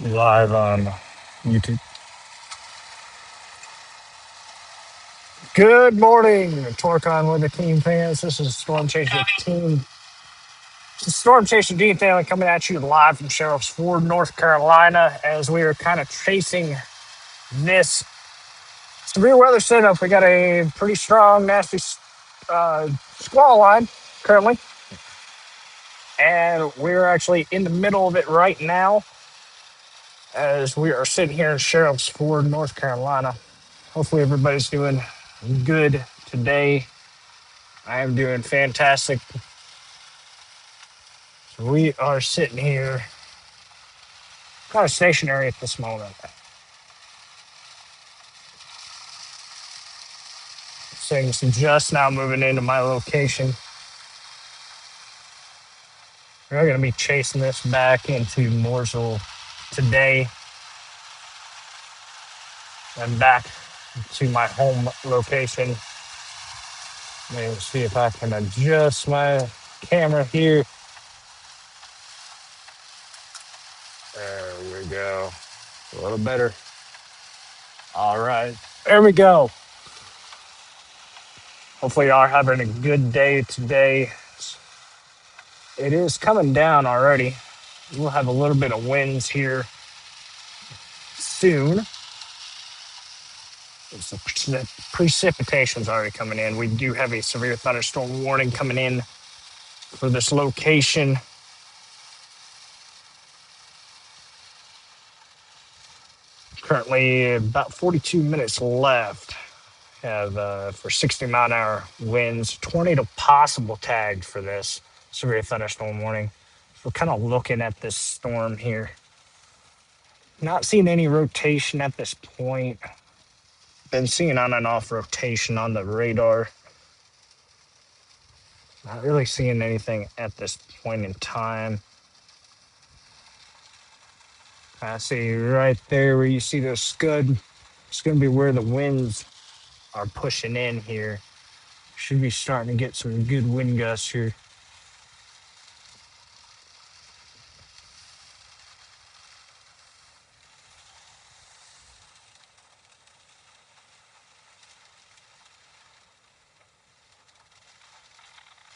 Live on YouTube. Good morning, Torque on with the team fans. This is Storm Chaser Team. This is Storm Chaser Dean family coming at you live from Sheriff's Ford, North Carolina, as we are kind of chasing this severe weather setup. We got a pretty strong, nasty squall line currently, and we're actually in the middle of it right now as we are sitting here in Sheriff's Ford, North Carolina. Hopefully, everybody's doing good today. I am doing fantastic. We are sitting here kind of stationary at this moment. Things just now moving into my location. We're going to be chasing this back into Mooresville today and back to my home location. Let me see if I can adjust my camera here. There we go. A little better. All right. There we go. Hopefully, y'all are having a good day today. It is coming down already. We'll have a little bit of winds here soon. The precipitation's already coming in. We do have a severe thunderstorm warning coming in for this location. Currently, about 42 minutes left. Have for 60-mile-an-hour winds, tornado possible tagged for this severe thunderstorm warning. We're kind of looking at this storm here. Not seeing any rotation at this point. Been seeing on and off rotation on the radar. Not really seeing anything at this point in time. I see right there where you see the scud. It's going to be where the winds are pushing in here. Should be starting to get some good wind gusts here.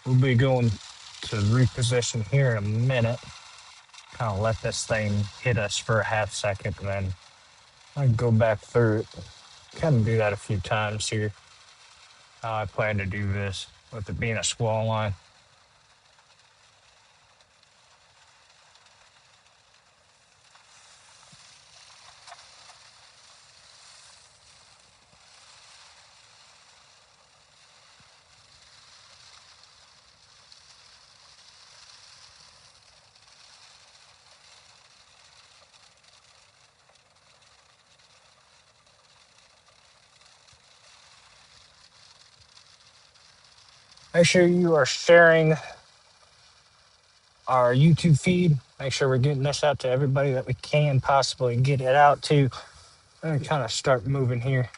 We'll be going to reposition here in a minute. Kind of let this thing hit us for a half second, and then I go back through it. Kind of do that a few times here. How I plan to do this with it being a squall line. Make sure you are sharing our YouTube feed. Make sure we're getting this out to everybody that we can possibly get it out to. And kind of start moving here.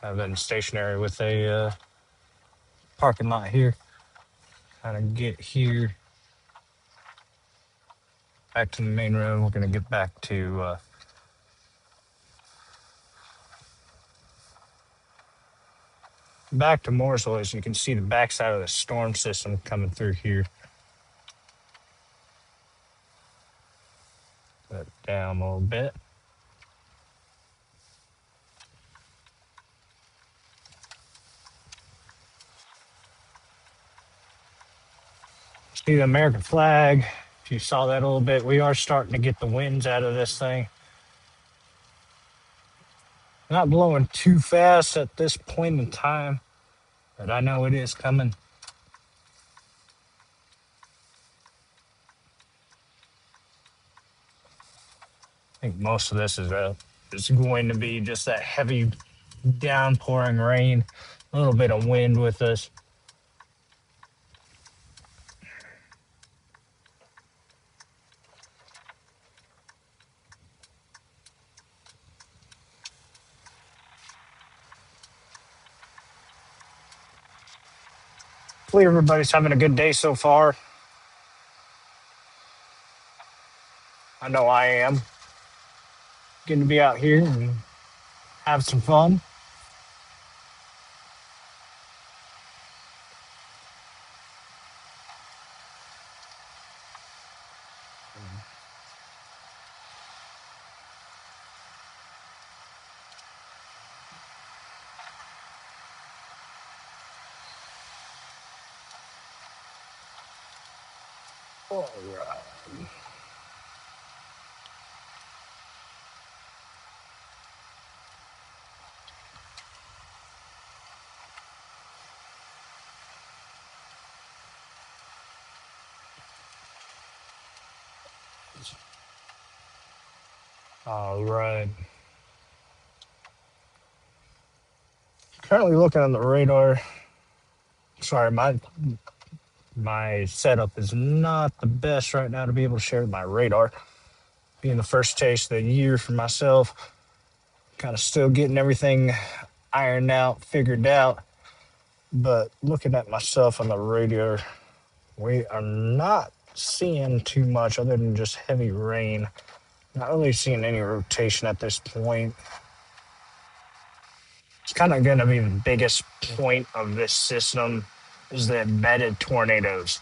I've been stationary with a parking lot here. Kind of get here back to the main road. We're going to get back to Mooresville. As you can see, the backside of the storm system coming through here. Put down a little bit. See the American flag. If you saw that a little bit, we are starting to get the winds out of this thing. Not blowing too fast at this point in time, but I know it is coming. I think most of this is going to be just that heavy downpouring rain, a little bit of wind with us. Hopefully, everybody's having a good day so far. I know I am. Getting to be out here and have some fun. All right. All right. Currently looking on the radar. Sorry, my setup is not the best right now to be able to share my radar. Being the first taste of the year for myself, kind of still getting everything ironed out, figured out. But looking at myself on the radar, we are not seeing too much other than just heavy rain. Not really seeing any rotation at this point. It's kind of going to be the biggest point of this system is the embedded tornadoes.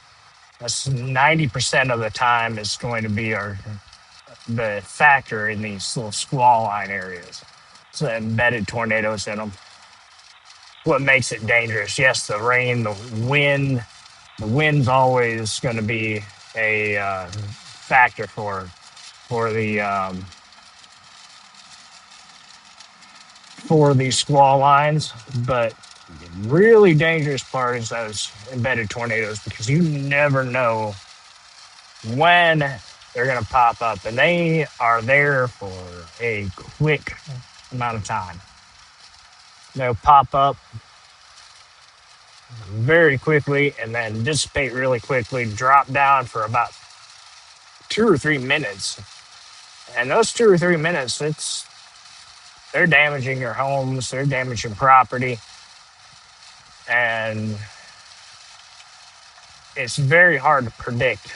That's 90% of the time is going to be the factor in these little squall line areas. So embedded tornadoes in them. What makes it dangerous? Yes, the rain, the wind. The wind's always going to be a factor for the for these squall lines, but the really dangerous part is those embedded tornadoes because you never know when they're going to pop up, and they are there for a quick amount of time. They'll pop up very quickly and then dissipate really quickly, drop down for about 2 or 3 minutes. And those 2 or 3 minutes, they're damaging your homes, they're damaging property, and it's very hard to predict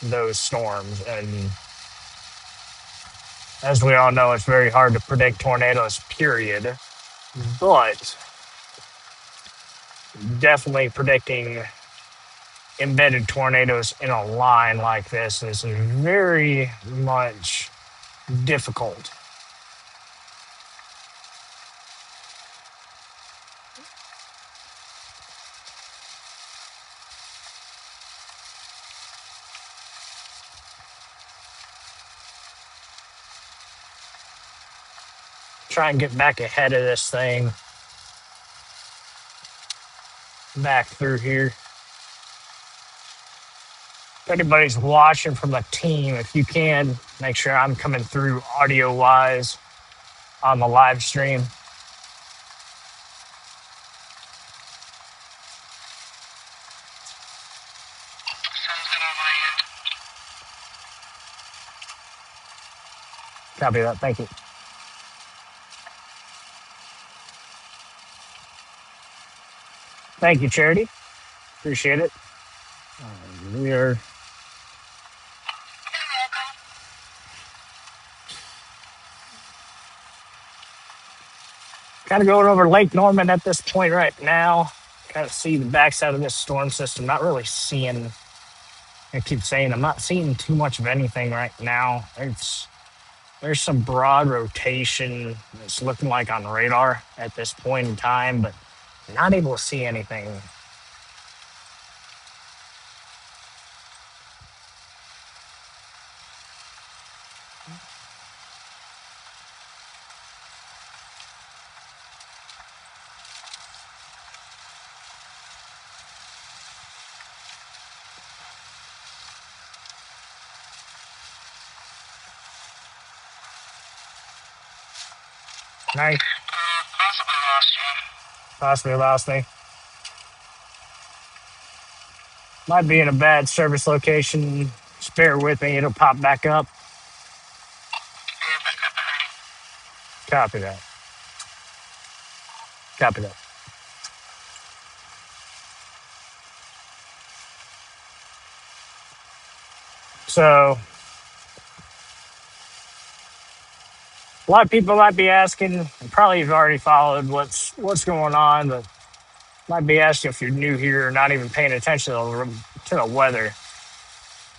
those storms. And as we all know, it's very hard to predict tornadoes, period. But definitely predicting embedded tornadoes in a line like this is very much difficult. Try and get back ahead of this thing, back through here. If anybody's watching from the team, if you can, make sure I'm coming through audio wise on the live stream. Copy that. Thank you. Thank you, Charity. Appreciate it. We are kind of going over Lake Norman at this point right now. Kind of see the backside of this storm system. Not really seeing, I keep saying, I'm not seeing too much of anything right now. There's some broad rotation it's looking like on radar at this point in time, but not able to see anything. Nice. Possibly lost me. Might be in a bad service location. Just bear with me. It'll pop back up. Copy that. Copy that. So a lot of people might be asking, and probably you've already followed what's going on, but might be asking if you're new here or not even paying attention to the weather.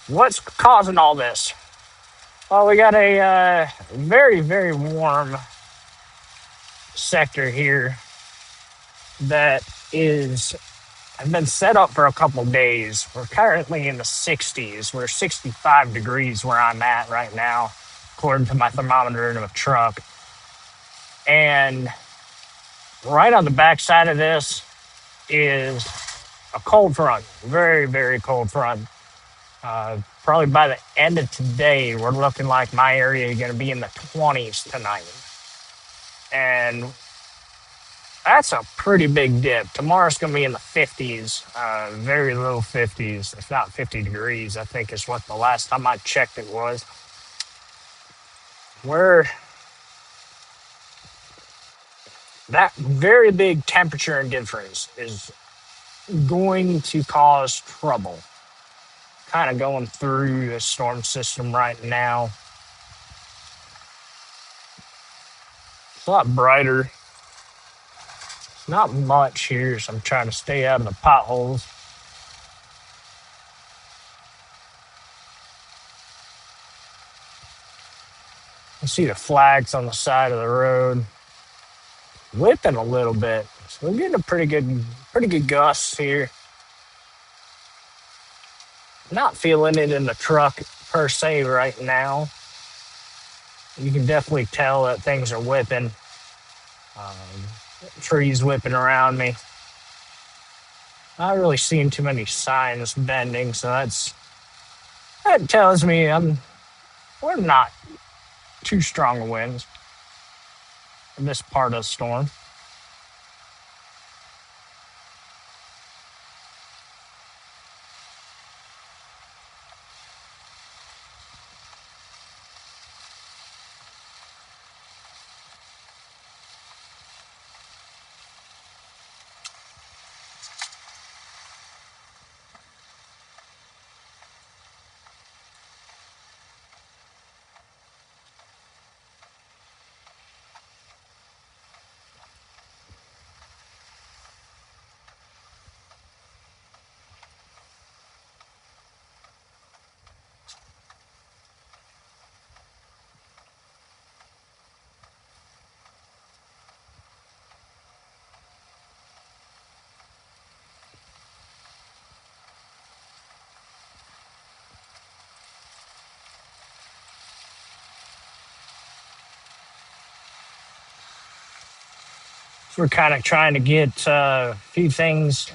What's causing all this? Well, we got a very, very warm sector here that is have been set up for a couple days. We're currently in the 60s. We're 65 degrees where I'm at right now, according to my thermometer in a truck. And right on the backside of this is a cold front, very, very cold front. Probably by the end of today, we're looking like my area is going to be in the 20s tonight. And that's a pretty big dip. Tomorrow's going to be in the 50s, very low 50s, if not 50 degrees, I think is what the last time I checked it was. Where that very big temperature difference is going to cause trouble. Kind of going through the storm system right now. It's a lot brighter. Not much here, so I'm trying to stay out of the potholes. You see the flags on the side of the road whipping a little bit. So we're getting a pretty good gusts here. Not feeling it in the truck per se right now. You can definitely tell that things are whipping. Trees whipping around me. Not really seeing too many signs bending, so that tells me we're not too strong winds in this part of the storm. So we're kind of trying to get a few things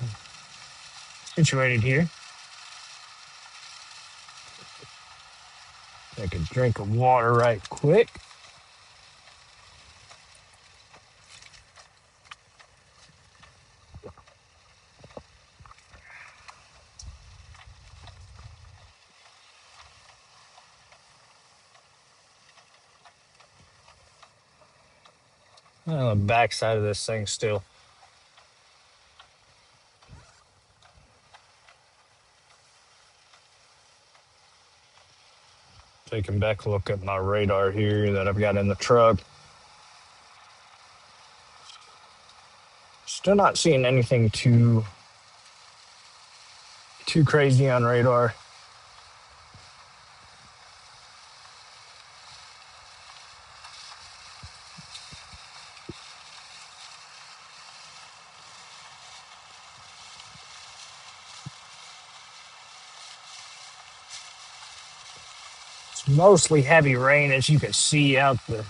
situated here. Take a drink of water right quick. On the backside of this thing still. Taking back a look at my radar here that I've got in the truck. Still not seeing anything too crazy on radar. It's mostly heavy rain, as you can see out the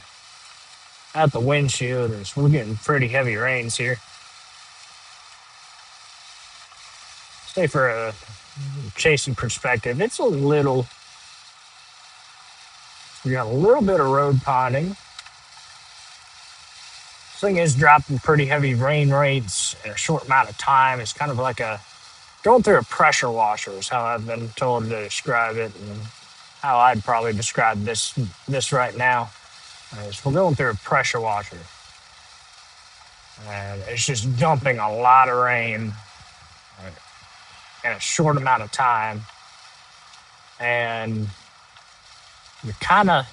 windshield. We're getting pretty heavy rains here. Say for a chasing perspective, it's we got a little bit of road ponding. This thing is dropping pretty heavy rain rates in a short amount of time. It's kind of like going through a pressure washer is how I've been told to describe it, and how I'd probably describe this right now. Is we're going through a pressure washer, and it's just dumping a lot of rain in a short amount of time. And you're kind of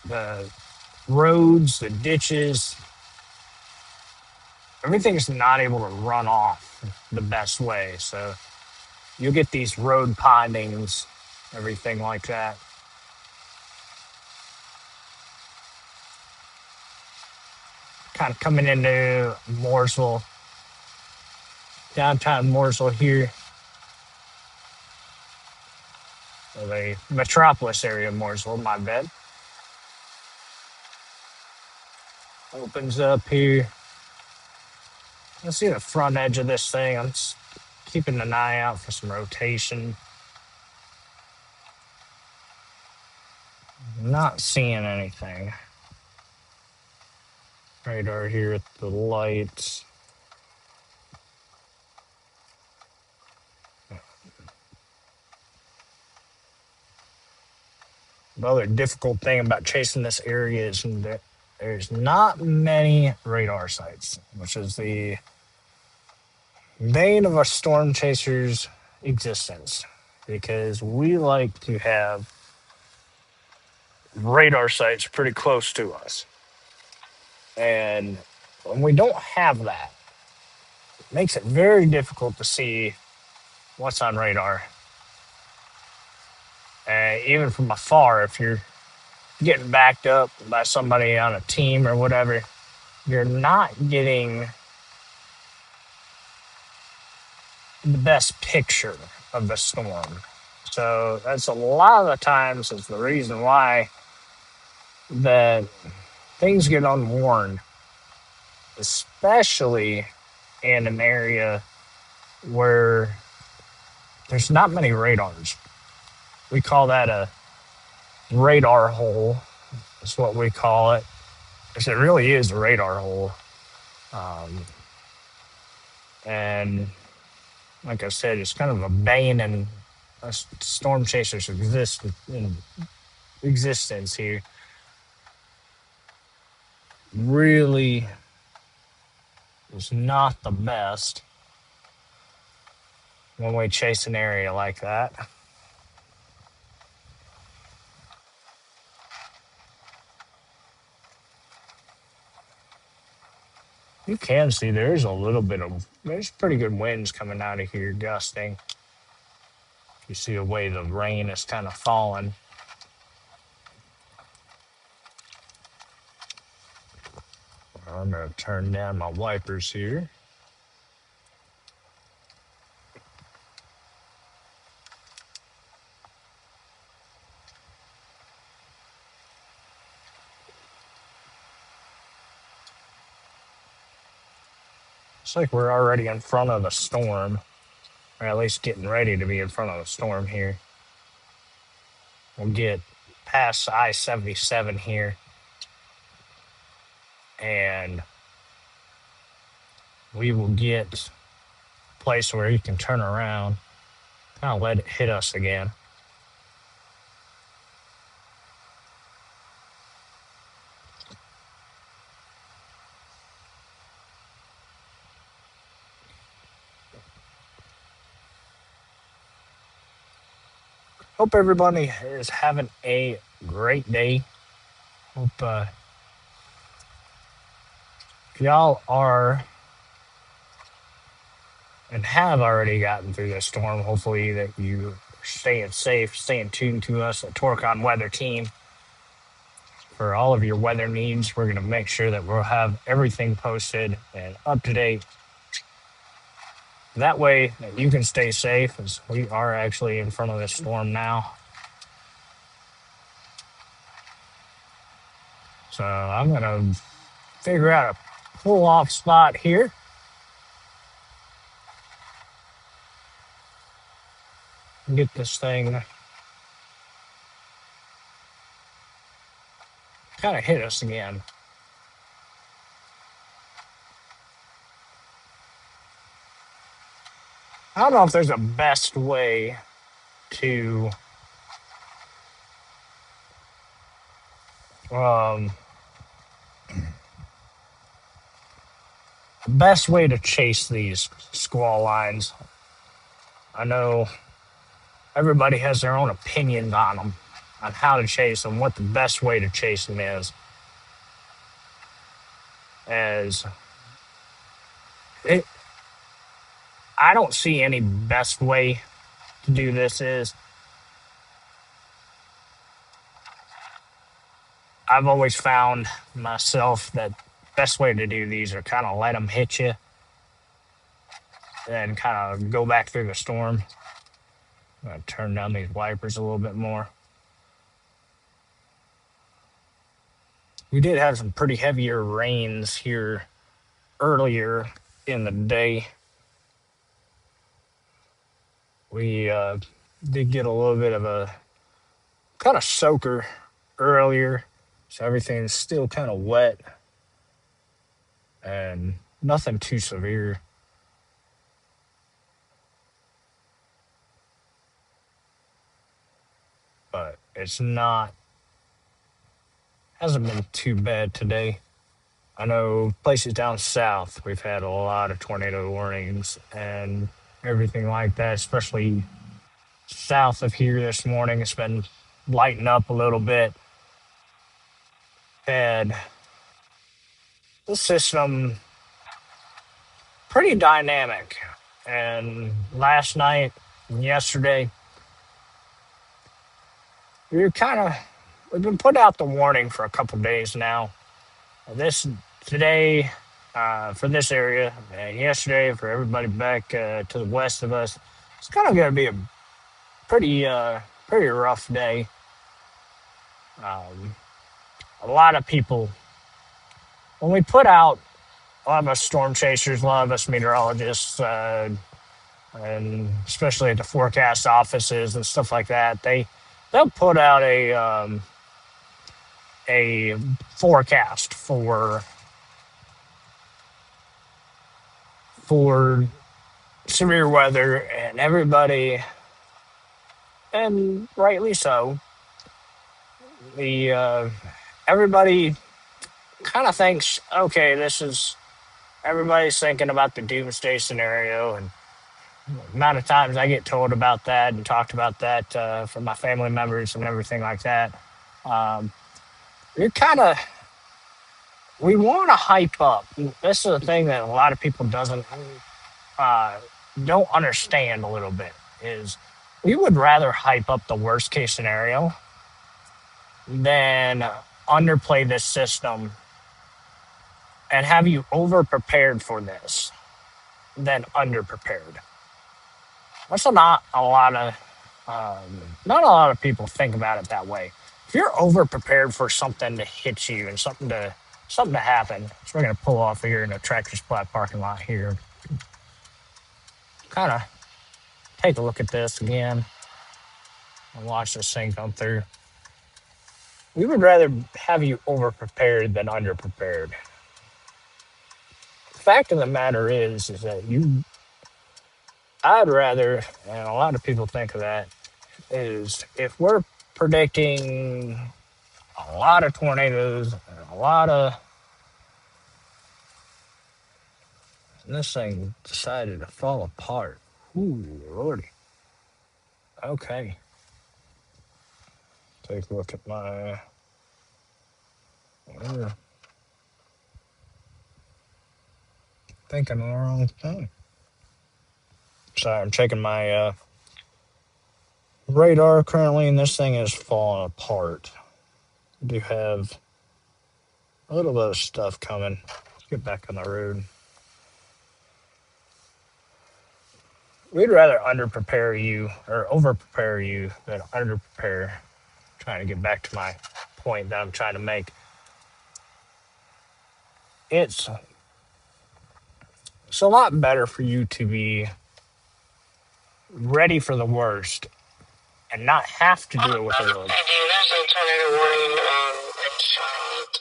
the roads, the ditches, everything's not able to run off the best way. So you'll get these road pondings, everything like that. Kind of coming into Mooresville, downtown Mooresville here, or the metropolis area of Mooresville, my bad. Opens up here. Let's see the front edge of this thing. I'm just keeping an eye out for some rotation. Not seeing anything. Radar here at the lights. The other difficult thing about chasing this area is that there's not many radar sites, which is the bane of a storm chaser's existence, because we like to have radar sites pretty close to us. And when we don't have that, it makes it very difficult to see what's on radar. Even from afar, if you're getting backed up by somebody on a team or whatever, you're not getting the best picture of the storm. So that's a lot of the times is the reason why that things get unwarned, especially in an area where there's not many radars. We call that a radar hole. That's what we call it. Because it really is a radar hole. And like I said, it's kind of a bane in a storm chaser's existence here. Really is not the best when we chase an area like that. You can see there's pretty good winds coming out of here, gusting. You see the way the rain is kind of falling. I'm going to turn down my wipers here. Looks like we're already in front of the storm, or at least getting ready to be in front of the storm here. We'll get past I-77 here, and we will get a place where you can turn around, kind of let it hit us again. Hope everybody is having a great day. Hope y'all are and have already gotten through this storm. Hopefully that you are staying safe, staying tuned to us at Torcon Weather Team for all of your weather needs. We're going to make sure that we'll have everything posted and up to date. That way that you can stay safe, as we are actually in front of this storm now. So I'm going to figure out a pull off spot here. Get this thing kind of hit us again. I don't know if there's a best way to best way to chase these squall lines. I know everybody has their own opinions on them, on how to chase them, what the best way to chase them is. As it, I don't see any best way to do this. Is I've always found myself that best way to do these are kind of let them hit you and kind of go back through the storm. I'm gonna turn down these wipers a little bit more. We did have some pretty heavier rains here earlier in the day. We did get a little bit of a kind of soaker earlier, so everything's still kind of wet and nothing too severe. But it's not, hasn't been too bad today. I know places down south, we've had a lot of tornado warnings and everything like that, especially south of here this morning. It's been lighting up a little bit. Had the system pretty dynamic. And last night and yesterday, we were kind of, we've been put out the warning for a couple days now. This today for this area, and yesterday for everybody back to the west of us, it's kind of going to be a pretty rough day. Um, a lot of people, when we put out, a lot of us storm chasers, a lot of us meteorologists, and especially at the forecast offices and stuff like that, they'll put out a forecast for severe weather, and everybody, and rightly so, the everybody kind of thinks, okay, this is everybody's thinking about the doomsday scenario, and the amount of times I get told about that and talked about that from my family members and everything like that. Um, you're kind of we want to hype up. This is a thing that a lot of people doesn't uh, don't understand a little bit is we would rather hype up the worst case scenario than underplay this system and have you over prepared for this than under prepared. That's not a lot of not a lot of people think about it that way. If you're over prepared for something to hit you and something to happen, so we're gonna pull off here in a Tractor Supply parking lot here. Kind of take a look at this again and watch this thing come through. We would rather have you over prepared than under prepared. The fact of the matter is that I'd rather, and a lot of people think of that, is if we're predicting a lot of tornadoes and a lot of, and this thing decided to fall apart. Ooh, lordy. Okay. Take a look at my. We're thinking the wrong thing. Sorry, I'm checking my radar currently, and this thing is falling apart. I do have a little bit of stuff coming. Let's get back on the road. We'd rather under prepare you or over prepare you than under prepare. Trying to get back to my point that I'm trying to make. It's a lot better for you to be ready for the worst and not have to deal with the worst. There's a tornado warning in Charlotte.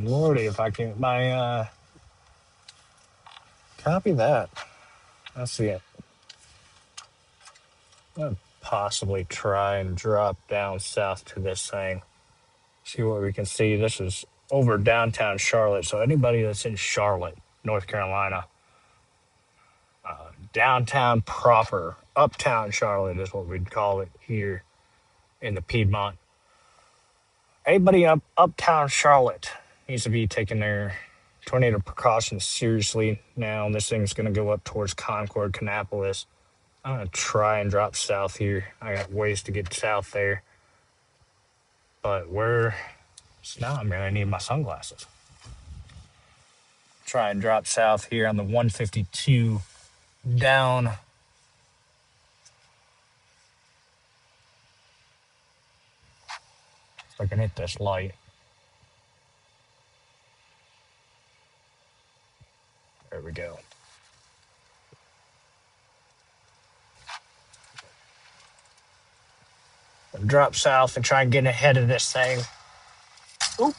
Lordy, if I can my copy that. Let's see it. I'm gonna possibly try and drop down south to this thing. See what we can see. This is over downtown Charlotte. So anybody that's in Charlotte, North Carolina. Downtown proper, uptown Charlotte is what we'd call it here in the Piedmont. Anybody uptown Charlotte needs to be taking their tornado precautions seriously now. This thing's going to go up towards Concord, Kannapolis. I'm going to try and drop south here. I got ways to get south there. But now I'm going to need my sunglasses. Try and drop south here on the 152 down. If I can hit this light. There we go. Drop south and try and get ahead of this thing. Oop.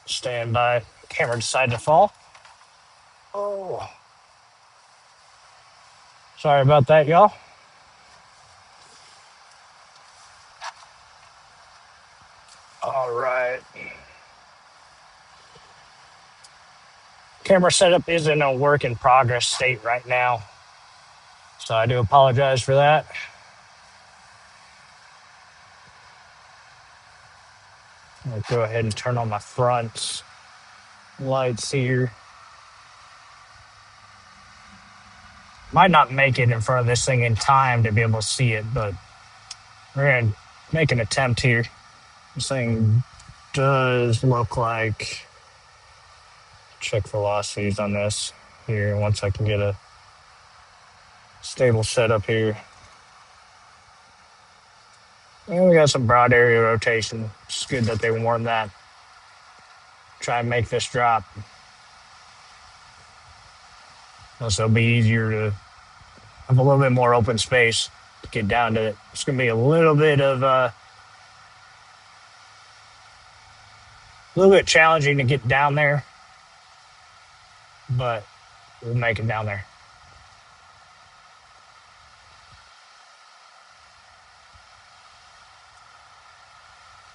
Stand by. Camera decided to fall. Oh. Sorry about that, y'all. All right. Camera setup is in a work in progress state right now. So I do apologize for that. I'll go ahead and turn on my front lights here. Might not make it in front of this thing in time to be able to see it, but we're going to make an attempt here. This thing does look like, check velocities on this here once I can get a stable setup here. And we got some broad area rotation. It's good that they warned that. Try and make this drop. Also, it'll be easier to have a little bit more open space to get down to it. It's going to be a little bit challenging to get down there, but we'll make it down there.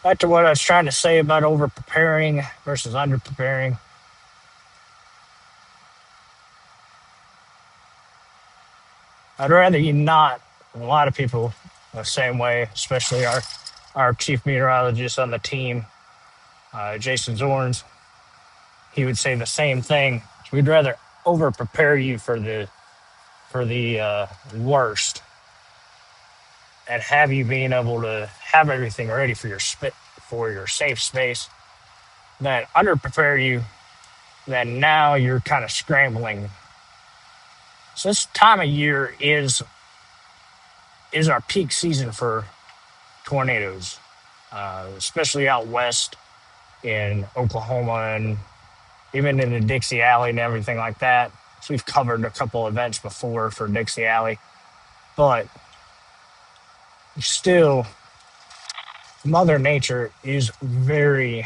Back to what I was trying to say about over preparing versus under preparing. I'd rather you not. A lot of people the same way, especially our chief meteorologist on the team, Jason Zorns. He would say the same thing. We'd rather over prepare you for the worst and have you being able to have everything ready for your safe space than under prepare you. Then now you're kind of scrambling. So this time of year is our peak season for tornadoes, especially out west in Oklahoma and even in the Dixie Alley and everything like that. So we've covered a couple events before for Dixie Alley, but still, Mother Nature is very,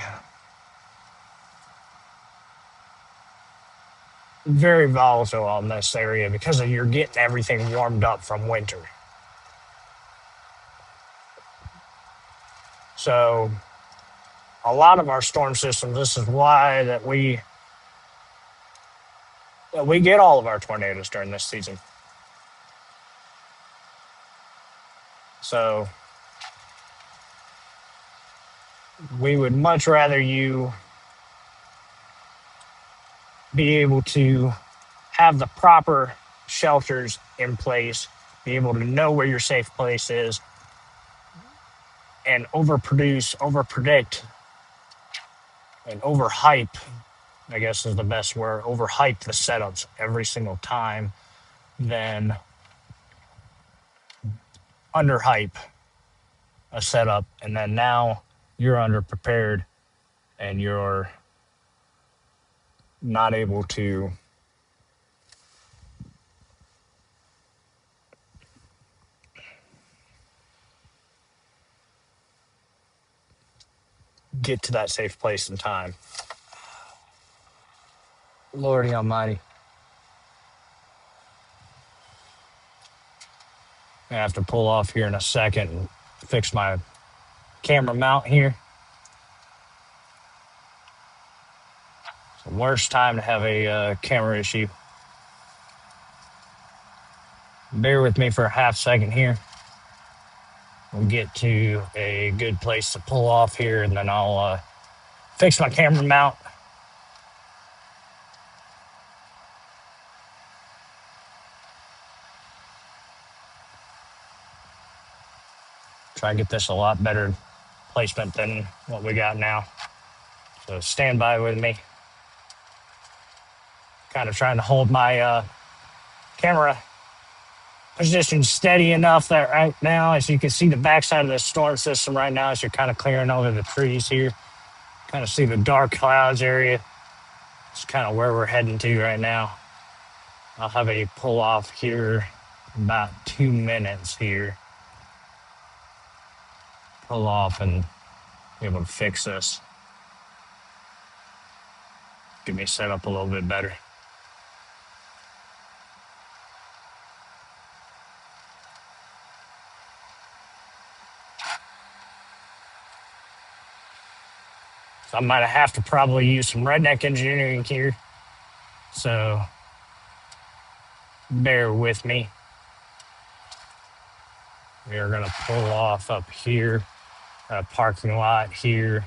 very volatile on this area because you're getting everything warmed up from winter. So a lot of our storm systems, this is why that we get all of our tornadoes during this season. So we would much rather you be able to have the proper shelters in place, be able to know where your safe place is, and overpredict, and overhype, I guess is the best word, overhype the setups every single time, than underhype a setup, and then now you're underprepared and you're not able to get to that safe place in time. Lordy Almighty. I have to pull off here in a second and fix my camera mount here. So Worst time to have a camera issue. Bear with me for a half second here. We'll get to a good place to pull off here, and then I'll fix my camera mount. Try and get this a lot better placement than what we got now. So stand by with me. Kind of trying to hold my camera position steady enough that right now, as you can see the backside of the storm system right now, as you're kind of clearing over the trees here, kind of see the dark clouds area. It's kind of where we're heading to right now. I'll have a pull off here in about 2 minutes here. Pull off and be able to fix this. Get me set up a little bit better. So I might have to probably use some redneck engineering here. So bear with me. We are going to pull off up here, parking lot here,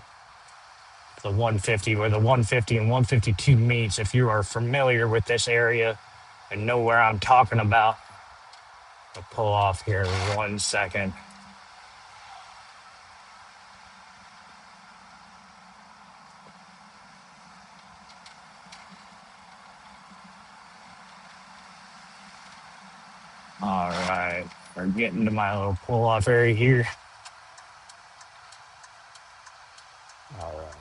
the 150, where the 150 and 152 meets. If you are familiar with this area and know where I'm talking about, I'll pull off here in 1 second. All right, we're getting to my little pull off area here. All right.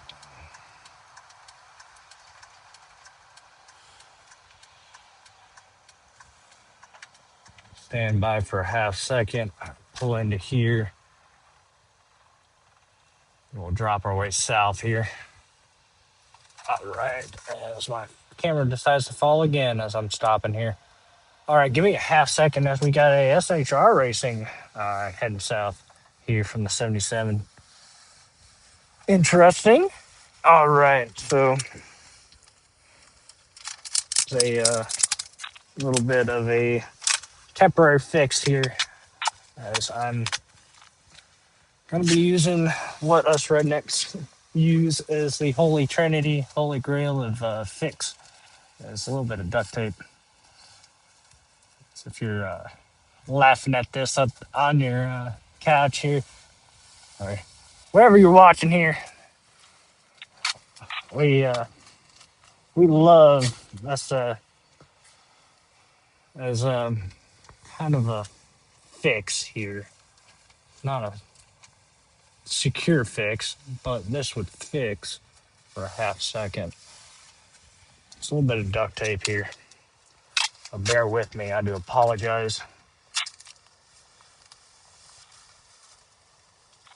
Stand by for a half second. Pull into here. We'll drop our way south here. All right, as my camera decides to fall again as I'm stopping here. All right, give me a half second as we got a SHR racing heading south here from the 77. Interesting. All right, so it's a little bit of a temporary fix here as I'm going to be using what us rednecks use as the holy trinity, holy grail of fix. There's a little bit of duct tape. So if you're laughing at this up on your couch here, or wherever you're watching here, we love us as kind of a fix here, not a secure fix, but this would fix for a half second. It's a little bit of duct tape here. So bear with me. I do apologize.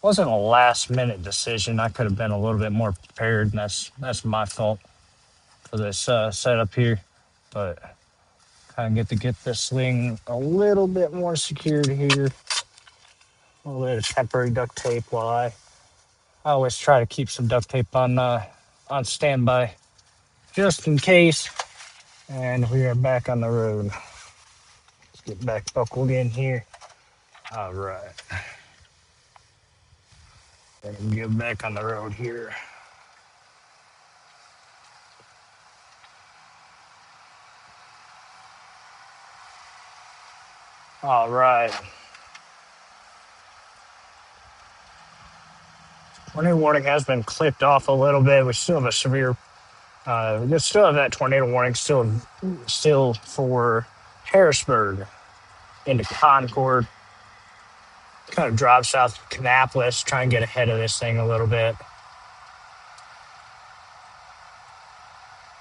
Wasn't a last minute decision. I could have been a little bit more prepared, and that's my fault for this setup here. But kind of get this thing a little bit more secured here. A little bit of temporary duct tape while I always try to keep some duct tape on standby just in case. And we are back on the road. Let's get back buckled in here. All right. And get back on the road here. All right. Tornado warning has been clipped off a little bit. We still have a severe, we still have that tornado warning still for Harrisburg into Concord. Kind of drive south to Kannapolis, try and get ahead of this thing a little bit.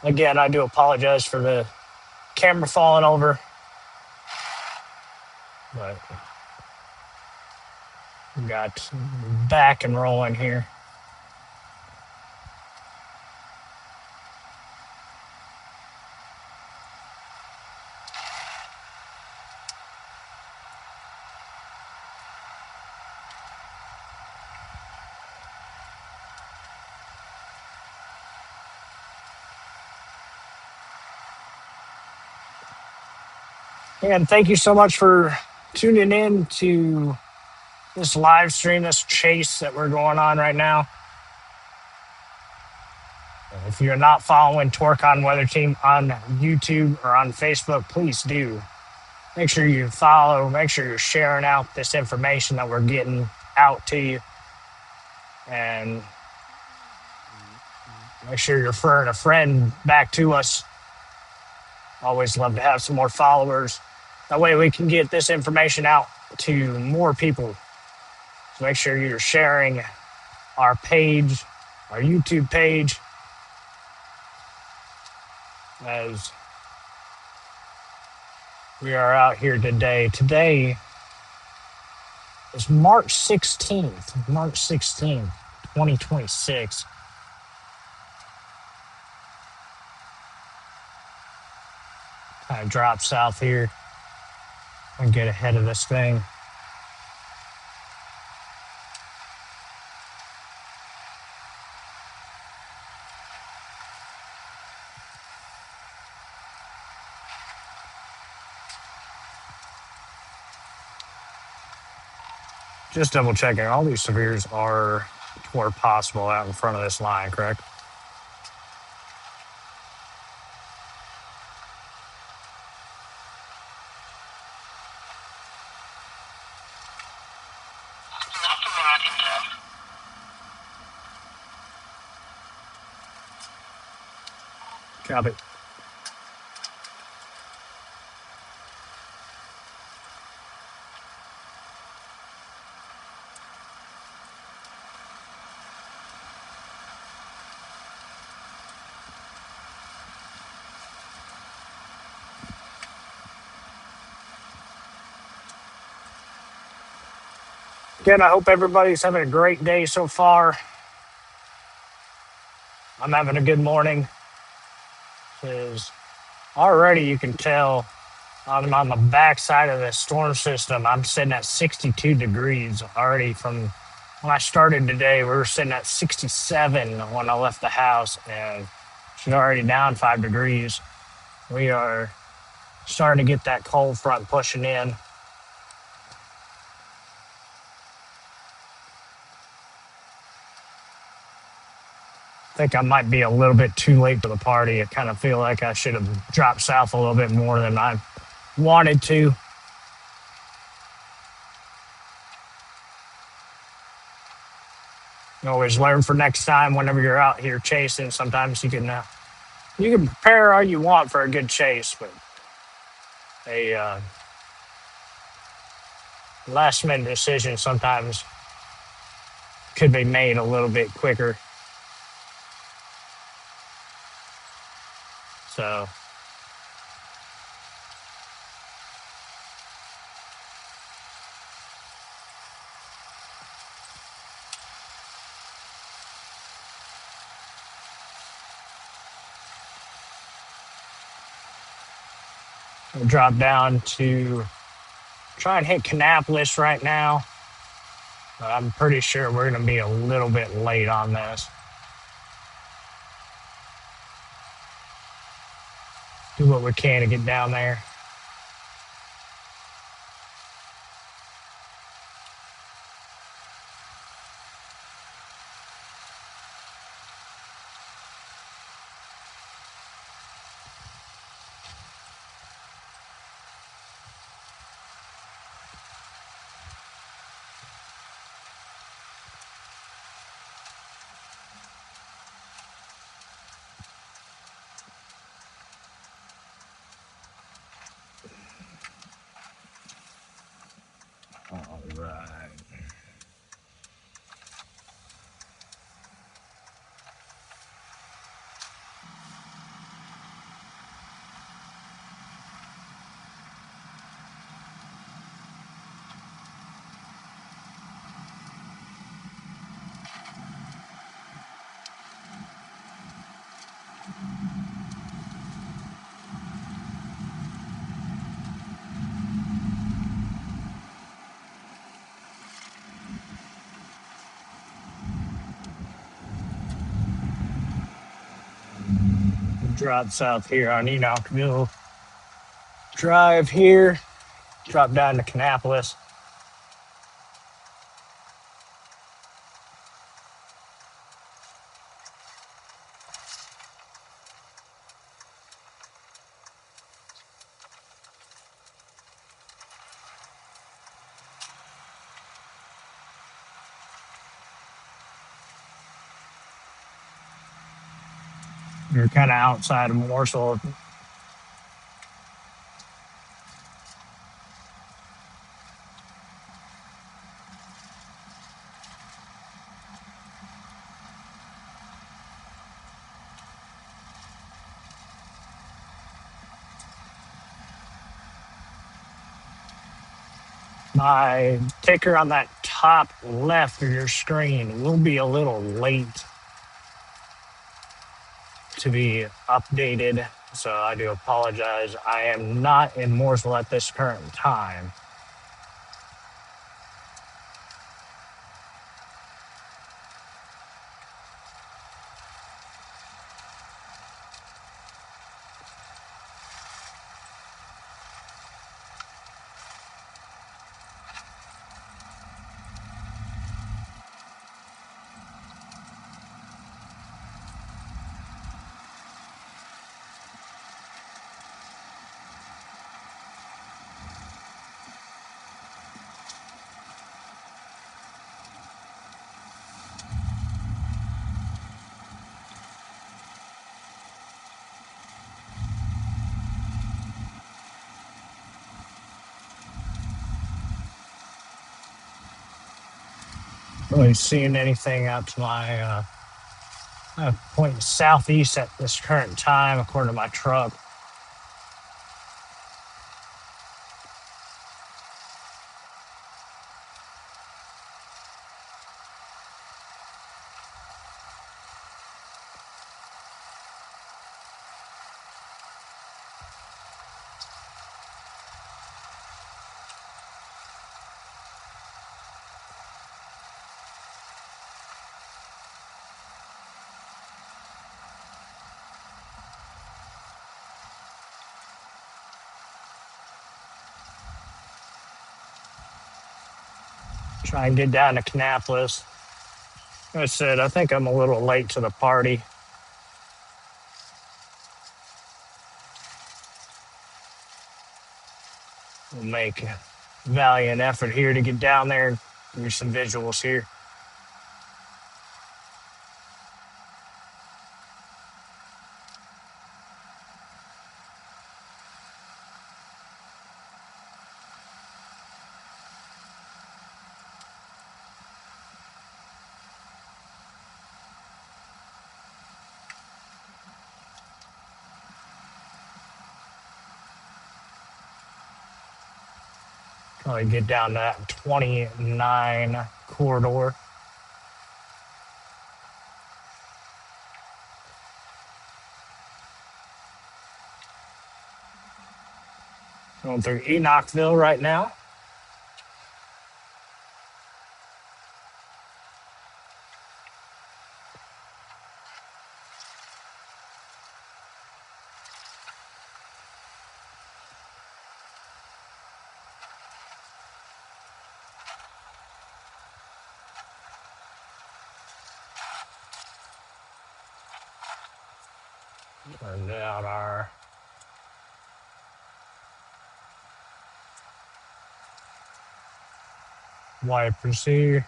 Again, I do apologize for the camera falling over, but we got back and rolling here. And thank you so much for tuning in to this live stream, this chase that we're going on right now. If you're not following Torcon Weather Team on YouTube or on Facebook, please do. Make sure you follow, make sure you're sharing out this information that we're getting out to you, and make sure you're referring a friend back to us. Always love to have some more followers. That way we can get this information out to more people. So make sure you're sharing our page, our YouTube page, as we are out here today. Today is March 16th, 2026. Kind of drop south here and get ahead of this thing. Just double checking. All these severes are where possible out in front of this line, correct? Not from what I can tell. Copy. Again, I hope everybody's having a great day so far. I'm having a good morning, because already you can tell I'm on the backside of the storm system. I'm sitting at 62 degrees already. From when I started today, we were sitting at 67 when I left the house, and she's already down 5 degrees. We are starting to get that cold front pushing in. I think I might be a little bit too late for the party. I kind of feel like I should have dropped south a little bit more than I wanted to. You always learn for next time whenever you're out here chasing. Sometimes you can prepare all you want for a good chase, but a last minute decision sometimes could be made a little bit quicker. So we'll drop down to try and hit Kannapolis right now. But I'm pretty sure we're going to be a little bit late on this. Do what we can to get down there. All right. Drop south here on Enochville. drive here, drop down to Kannapolis. You're kind of outside of Morsel. My ticker on that top left of your screen will be a little late to be updated, so I do apologize. I am not in Mooresville at this current time. Really seeing anything out to my pointing southeast at this current time, according to my truck. Try and get down to Kannapolis. Like I said, I think I'm a little late to the party. We'll make a valiant effort here to get down there and give you some visuals here. Probably get down to that 29 corridor. Going through Enochville right now. Turn out our wipers here.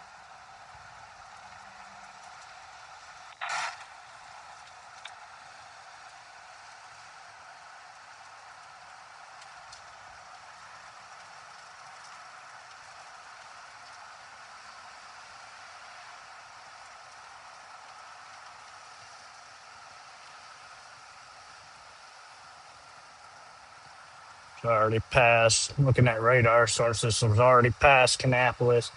It's already passed. Looking at radar, solar system's already past Kannapolis.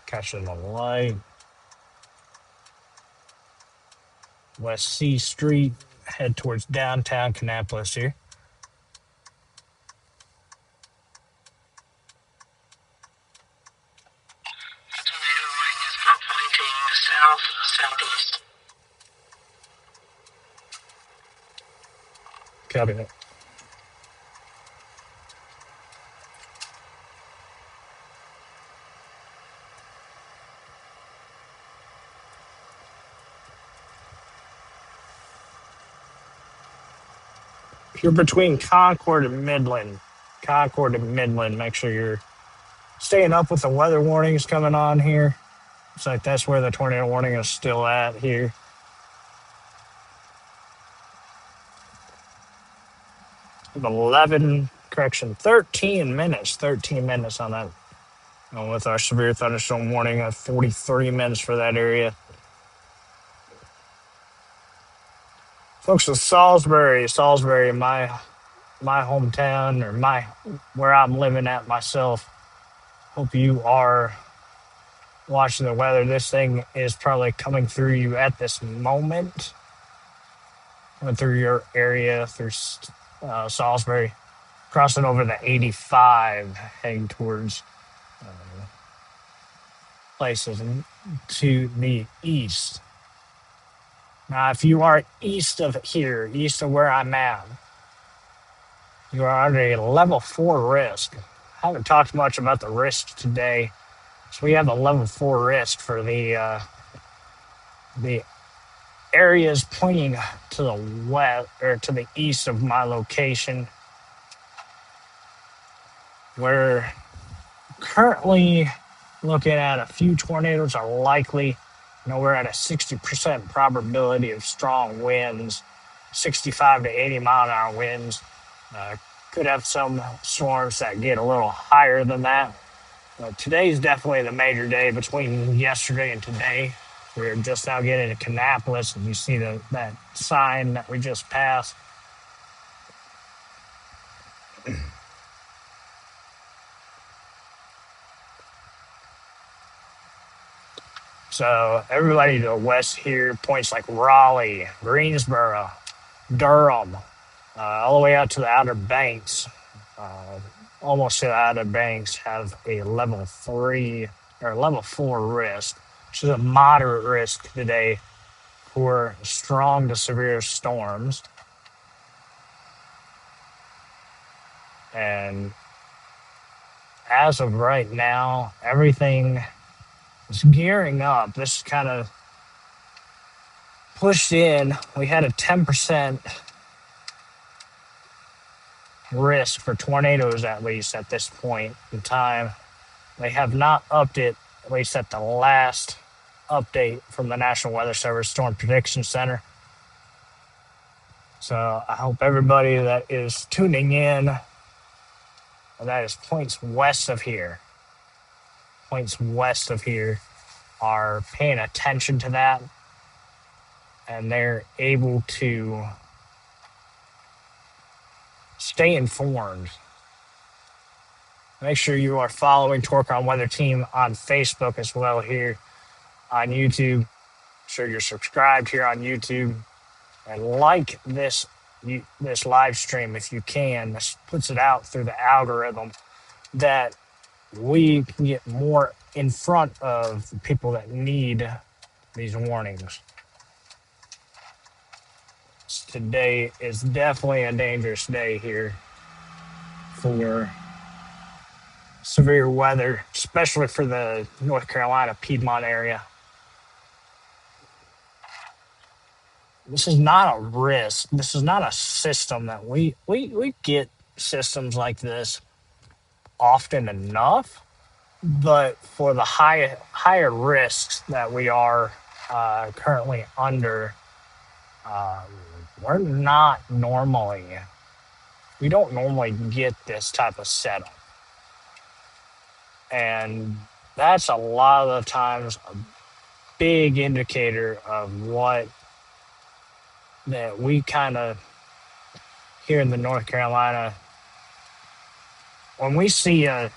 Catching the light. West C Street. Head towards downtown Kannapolis here. south-southeast. Copy that. If you're between Concord and Midland, make sure you're staying up with the weather warnings coming on here. It's like that's where the tornado warning is still at here. Of 13 minutes on that. With our severe thunderstorm warning at 43 minutes for that area. Folks in Salisbury, my hometown, or where I'm living at myself. Hope you are watching the weather. This thing is probably coming through you at this moment. Coming through your area, through Salisbury, crossing over the 85, heading towards places to the east. Now, if you are east of here, east of where I'm at, you are under a level 4 risk. I haven't talked much about the risk today. So we have a level 4 risk for the areas pointing to the west or to the east of my location. We're currently looking at a few tornadoes are likely. We're at a 60% probability of strong winds, 65 to 80 mile an hour winds. Could have some storms that get a little higher than that. Today's definitely the major day between yesterday and today. We're just now getting to Kannapolis, and you see that sign that we just passed. So everybody to the west here, points like Raleigh, Greensboro, Durham, all the way out to the Outer Banks, almost to the Outer Banks, have a level 3 or level 4 risk, which is a moderate risk today for strong to severe storms. And as of right now, everything is gearing up. This is kind of pushed in. We had a 10% risk for tornadoes, at least at this point in time. They have not upped it, at least at the last update from the National Weather Service Storm Prediction Center. So I hope everybody that is tuning in, and that is points west of here, are paying attention to that, and they're able to stay informed. Make sure you are following Torque on Weather Team on Facebook as well here on YouTube. Make sure you're subscribed here on YouTube, and like this live stream if you can. This puts it out through the algorithm that we can get more in front of the people that need these warnings. Today is definitely a dangerous day here for severe weather, especially for the North Carolina, Piedmont area. This is not a risk. This is not a system that we get systems like this often enough, but for the higher risks that we are currently under, we don't normally get this type of setup. And that's a lot of the times a big indicator of what that we kind of here in the North Carolina, when we see a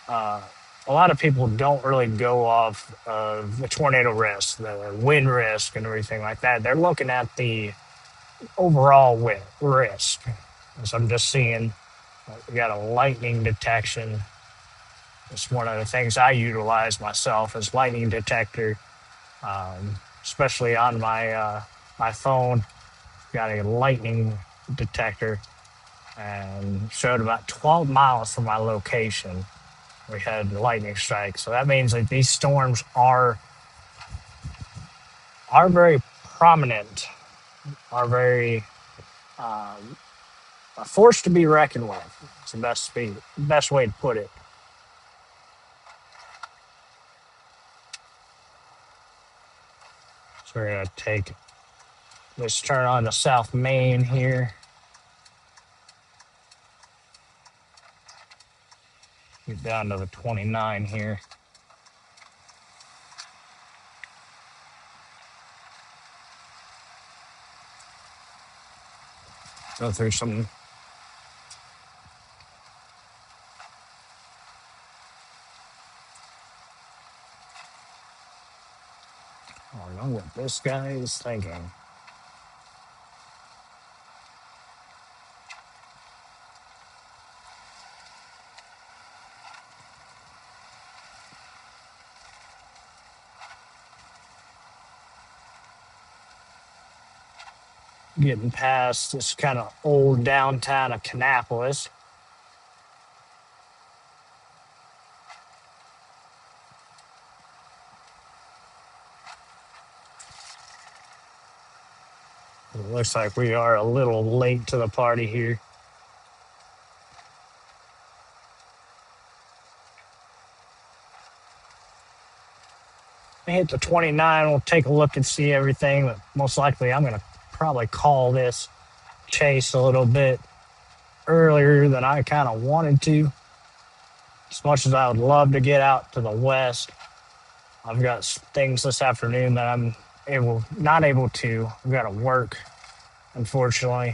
lot of people don't really go off of the tornado risk, the wind risk, and everything like that. They're looking at the overall risk. So I'm just seeing we got a lightning detection. It's one of the things I utilize myself as lightning detector. especially on my phone. Got a lightning detector and showed about 12 miles from my location. We had lightning strikes, so that means that these storms are very prominent, are very a force to be reckoned with. It's the best way to put it. So we're gonna take this turn on to South Main here. Get down to the 29 here. Go through some. I don't know what this guy is thinking. Getting past this kind of old downtown of Kannapolis. It looks like we are a little late to the party here. Hit the 29. We'll take a look and see everything. But most likely, I'm going to probably call this chase a little bit earlier than I kind of wanted to. As much as I would love to get out to the west, I've got things this afternoon that I'm not able to. I've got to work, unfortunately,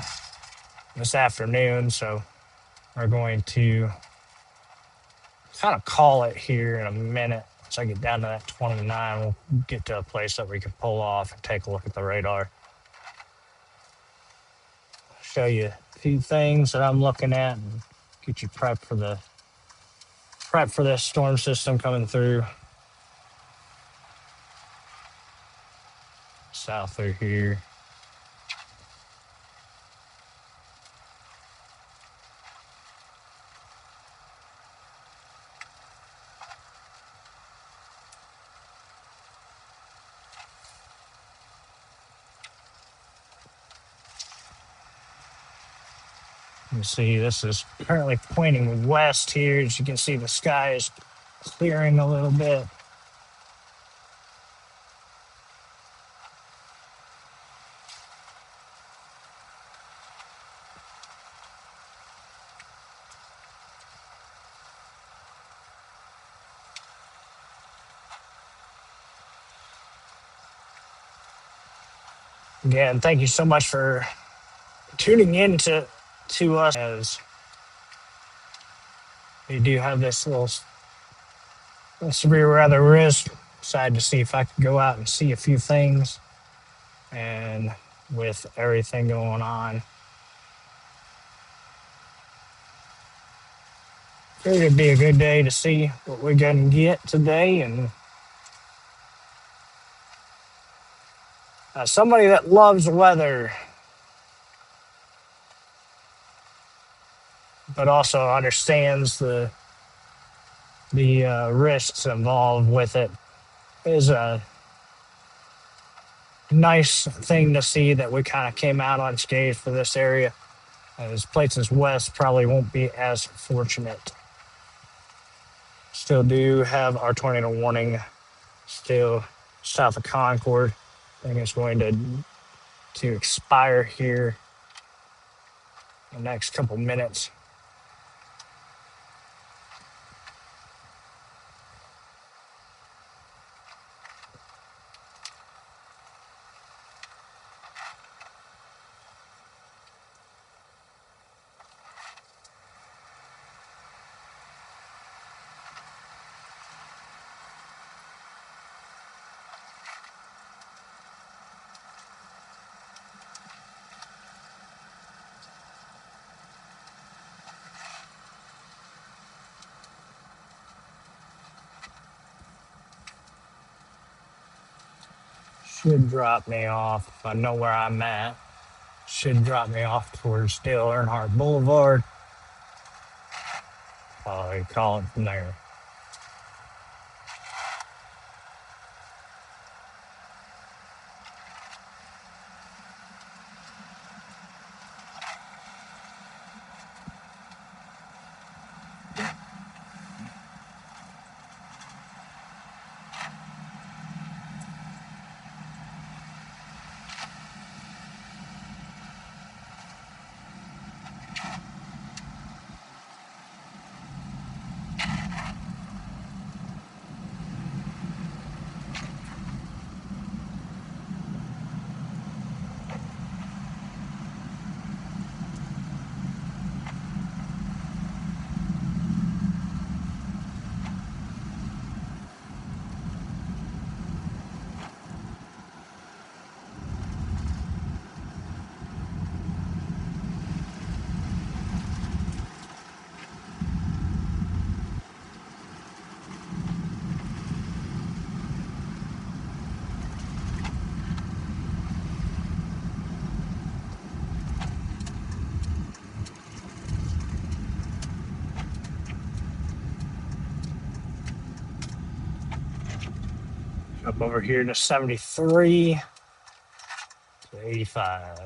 this afternoon. So we're going to kind of call it here in a minute. Once I get down to that 29, we'll get to a place that we can pull off and take a look at the radar. Show you a few things that I'm looking at and get you prepped for this storm system coming through south through here. You see, this is currently pointing west here. As you can see, the sky is clearing a little bit. Again, thank you so much for tuning in to us, as we do have this little severe weather risk. Decided to see if I could go out and see a few things, and with everything going on, figured it'd be a good day to see what we're gonna get today. And somebody that loves weather, but also understands the risks involved with it, is a nice thing to see that we kind of came out unscathed for this area. As places west probably won't be as fortunate. Still do have our tornado warning still south of Concord. I think it's going to expire here in the next couple minutes. should drop me off. If I know where I'm at, should drop me off towards Dale Earnhardt Boulevard. I'll call it from there. Up over here to 73 to 85.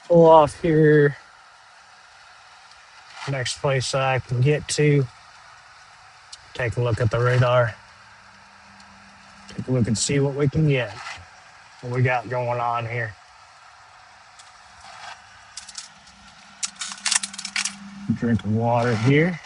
Pull off here. Next place I can get to. Take a look at the radar. Take a look and see what we can get. What we got going on here. Drink of water here.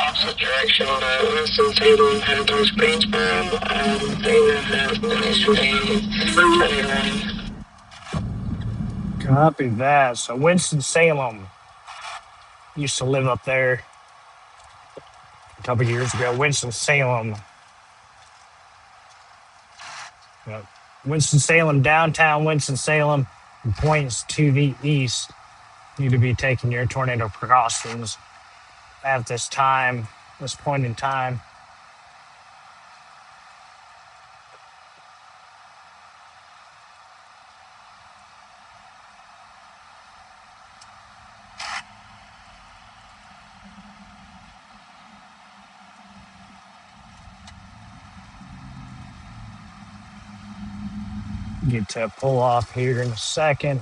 Opposite direction, Winston-Salem, headed towards Greensboro. They have ministry. Copy that. So Winston-Salem used to live up there a couple years ago. Winston-Salem. uh, Winston-Salem, downtown Winston-Salem, points to the east. You need to be taking your tornado precautions at this point in time. Get to pull off here in a second.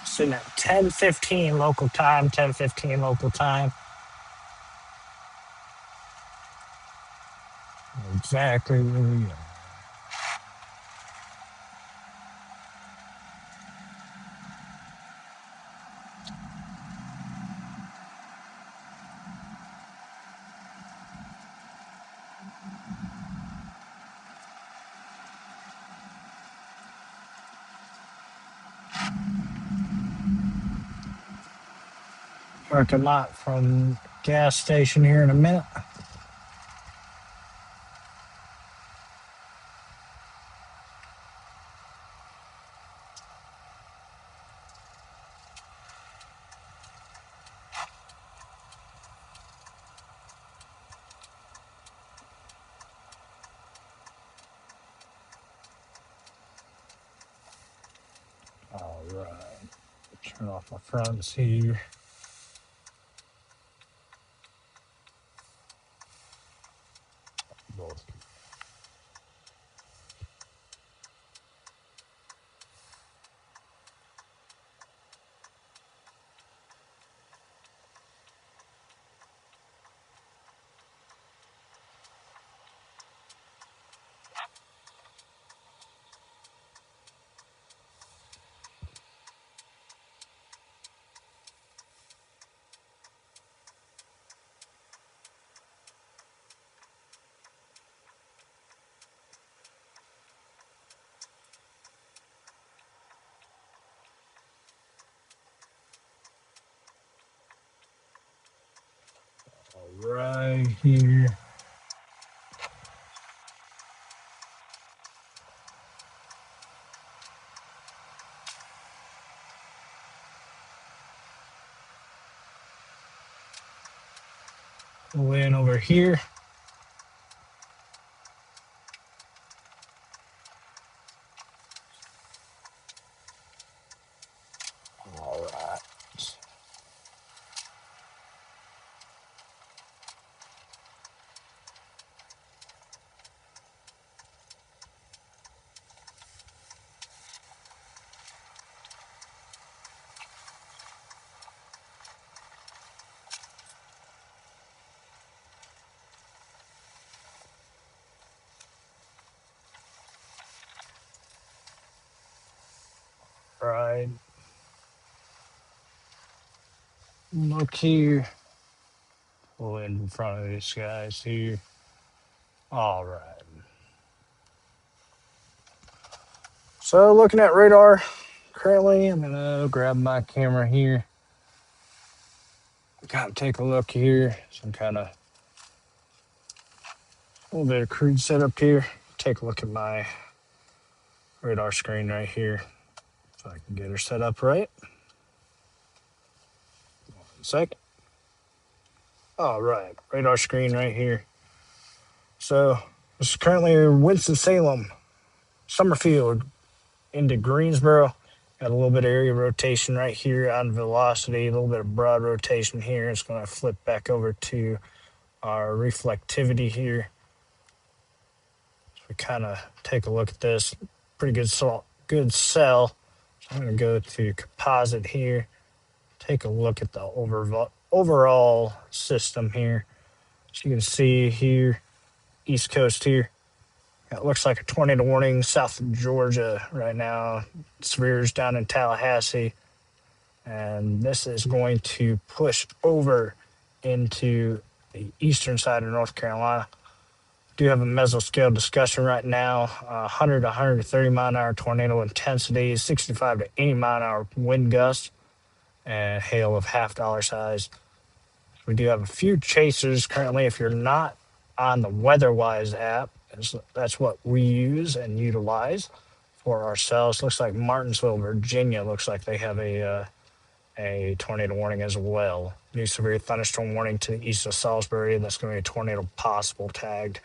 Sitting at 10:15 local time, 10:15 local time. Exactly where we are. Parking lot from gas station here in a minute. All right. Turn off my fronts here. right here. Way in over here. All right. Right. Look here. Pull in front of these guys here. All right. So looking at radar currently, I'm gonna grab my camera here. Kind of take a look here. Some kind of a little bit of crude setup here. Take a look at my radar screen right here. If I can get her set up right. 1 second. All right, radar screen right here. So this is currently Winston-Salem, Summerfield into Greensboro. Got a little bit of area rotation right here on velocity, a little bit of broad rotation here. It's going to flip back over to our reflectivity here. So we kind of take a look at this. Pretty good good cell. So I'm going to go to composite here. Take a look at the overall system here. So you can see here, East Coast here. It looks like a tornado warning south of Georgia right now. Severe's down in Tallahassee. And this is going to push over into the eastern side of North Carolina. Do have a mesoscale discussion right now. 100 to 130 mile an hour tornado intensity, 65 to 80 mile an hour wind gusts, and hail of $half size. We do have a few chasers currently. If you're not on the WeatherWise app, that's what we use and utilize for ourselves. Looks like Martinsville, Virginia, looks like they have a tornado warning as well. New severe thunderstorm warning to the east of Salisbury. That's going to be a tornado possible tagged.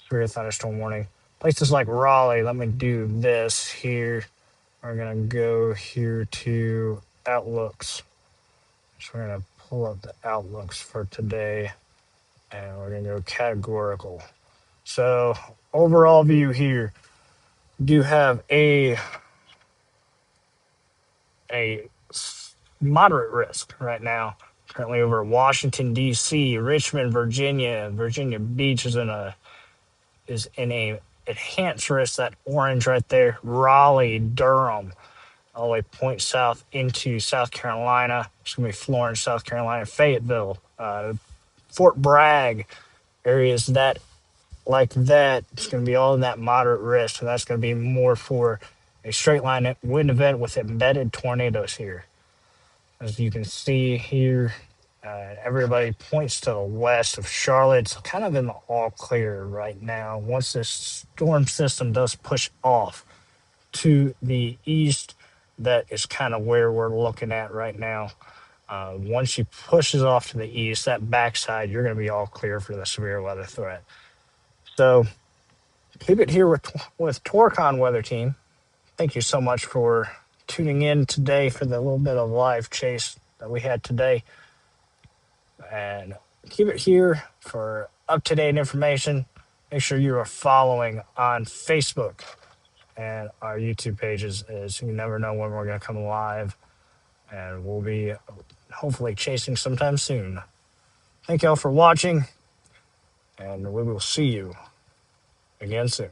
Severe thunderstorm warning. Places like Raleigh, let me do this here. We're going to go here to outlooks. So we're going to pull up the outlooks for today. And we're going to go categorical. So overall view here, do have a moderate risk right now. Currently over Washington D.C., Richmond, Virginia. Virginia Beach is in a enhanced risk. That orange right there. Raleigh, Durham, all the way point south into South Carolina. It's gonna be Florence, South Carolina, Fayetteville, Fort Bragg, areas that like that. It's gonna be all in that moderate risk. So that's gonna be more for a straight line wind event with embedded tornadoes here. As you can see here, everybody points to the west of Charlotte. It's kind of in the all clear right now. Once this storm system does push off to the east, that is kind of where we're looking at right now. Once she pushes off to the east, that backside, you're going to be all clear for the severe weather threat. So keep it here with Torcon Weather Team. Thank you so much for tuning in today for the little bit of live chase that we had today. And keep it here for up-to-date information. Make sure you are following on Facebook and our YouTube pages, as you never know when we're going to come live. And we'll be hopefully chasing sometime soon. Thank you all for watching, and we will see you again soon.